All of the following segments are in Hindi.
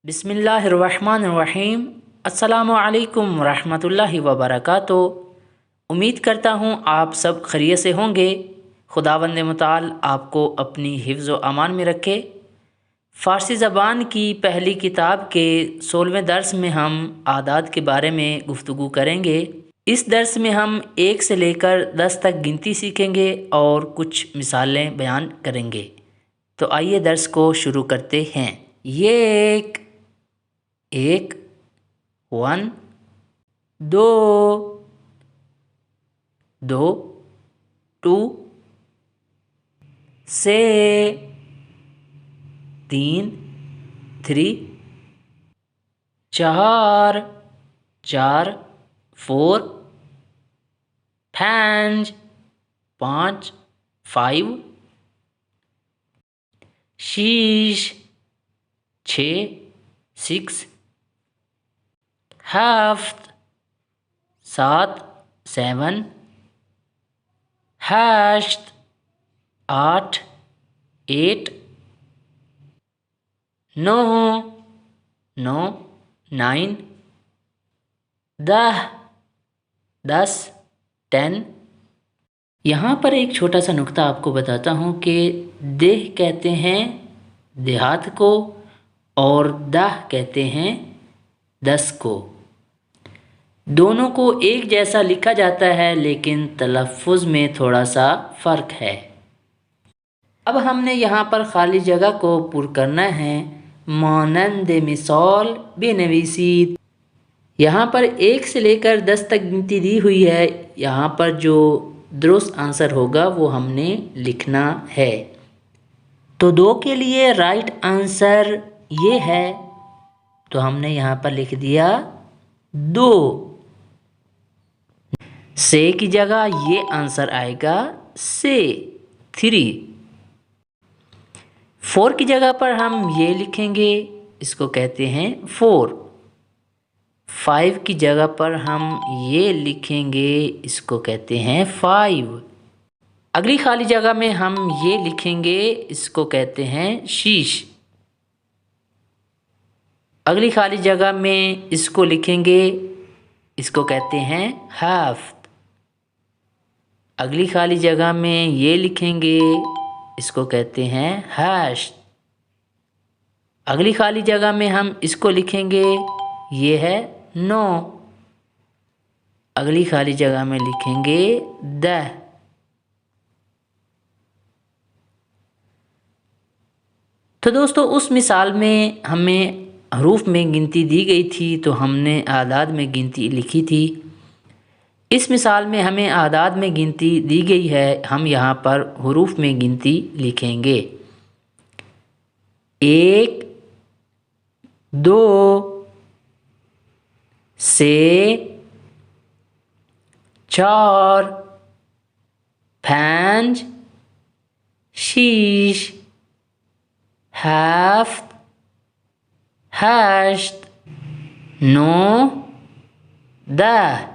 बिस्मिल्लाहिर्रहमानिर्रहीम। अस्सलामु अलैकुम रहमतुल्लाहि व बरकातुहू। उम्मीद करता हूँ आप सब खैरियत से होंगे। खुदावंद मुताल आपको अपनी हिफ्ज़ व अमान में रखे। फ़ारसी ज़बान की पहली किताब के 16वें दर्स में हम आदाद के बारे में गुफ्तगू करेंगे। इस दर्स में हम 1 से लेकर 10 तक गिनती सीखेंगे और कुछ मिसालें बयान करेंगे। तो आइए दर्स को शुरू करते हैं। ये एक 1, 2, 2 से 3, 4, 4 5, 5 6 6 हफ्त 7 हश्त 8 9 9 10 यहाँ पर एक छोटा सा नुक्ता आपको बताता हूँ कि देह कहते हैं देहात को और दाह कहते हैं 10 को। दोनों को एक जैसा लिखा जाता है लेकिन तलफ़्फ़ुज़ में थोड़ा सा फ़र्क है। अब हमने यहाँ पर खाली जगह को पुर करना है। मानंद मिसाल बेनवीसीद। यहाँ पर 1 से लेकर 10 तक गिनती दी हुई है। यहाँ पर जो दुरुस्त आंसर होगा वो हमने लिखना है। तो 2 के लिए राइट आंसर ये है, तो हमने यहाँ पर लिख दिया 2। से की जगह ये आंसर आएगा से 3। 4 की जगह पर हम ये लिखेंगे, इसको कहते हैं 4। 5 की जगह पर हम ये लिखेंगे, इसको कहते हैं 5। अगली खाली जगह में हम ये लिखेंगे, इसको कहते हैं 6। अगली खाली जगह में इसको लिखेंगे, इसको कहते हैं हफ्त। अगली खाली जगह में ये लिखेंगे, इसको कहते हैं हश्त। अगली खाली जगह में हम इसको लिखेंगे, ये है 9। अगली खाली जगह में लिखेंगे 10। तो दोस्तों उस मिसाल में हमें हरूफ में गिनती दी गई थी, तो हमने आदाद में गिनती लिखी थी। इस मिसाल में हमें आदाद में गिनती दी गई है, हम यहाँ पर हरूफ में गिनती लिखेंगे। 1, 2 से 4, 5 6 7 8 9 10।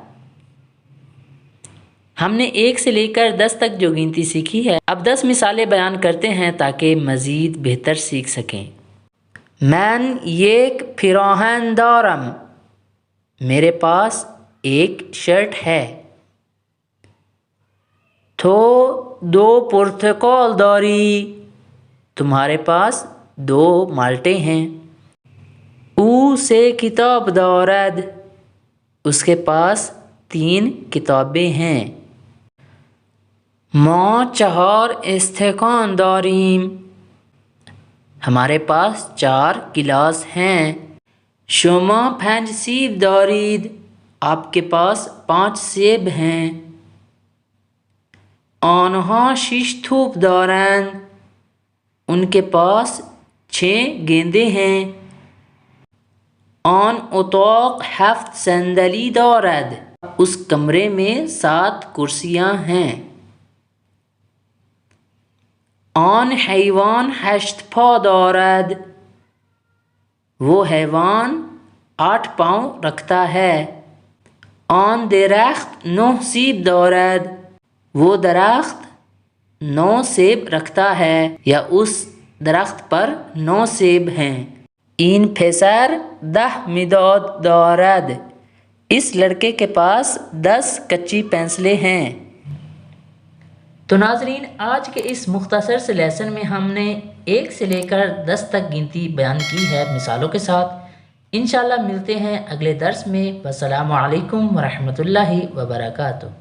हमने 1 से लेकर 10 तक जो गिनती सीखी है, अब 10 मिसालें बयान करते हैं ताकि मज़ीद बेहतर सीख सकें। मैं एक फिराहन दारम, मेरे पास एक शर्ट है। तो 2 पुर्तकाल दारी, तुम्हारे पास 2 माल्टे हैं। ऊ से किताब दारद, उसके पास 3 किताबें हैं। माँ 4 इस्तेकान दारीम, हमारे पास 4 गिलास हैं। शुमा 5 सीब दारीद, आपके पास 5 सेब हैं। आनहा 6 थूप दारन, उनके पास 6 गेंदे हैं। आन उताक 7 संदली दारद, उस कमरे में 7 कुर्सियाँ हैं। आन हैवान 8 पा दारद, वो हैवान 8 पाँव रखता है। आन दरख्त 9 सीब दारद, वो दरख्त 9 सेब रखता है, या उस दरख्त पर 9 सेब हैं। इन फेसर 10 मिदोद दौरद, इस लड़के के पास 10 कच्ची पेंसिलें हैं। तो नाजरीन, आज के इस मुख्तसर से लेसन में हमने 1 से लेकर 10 तक गिनती बयान की है मिसालों के साथ। इंशाल्लाह मिलते हैं अगले दर्स में। वस्सलामु अलैकुम वरहमतुल्लाहि वबरकातुहू।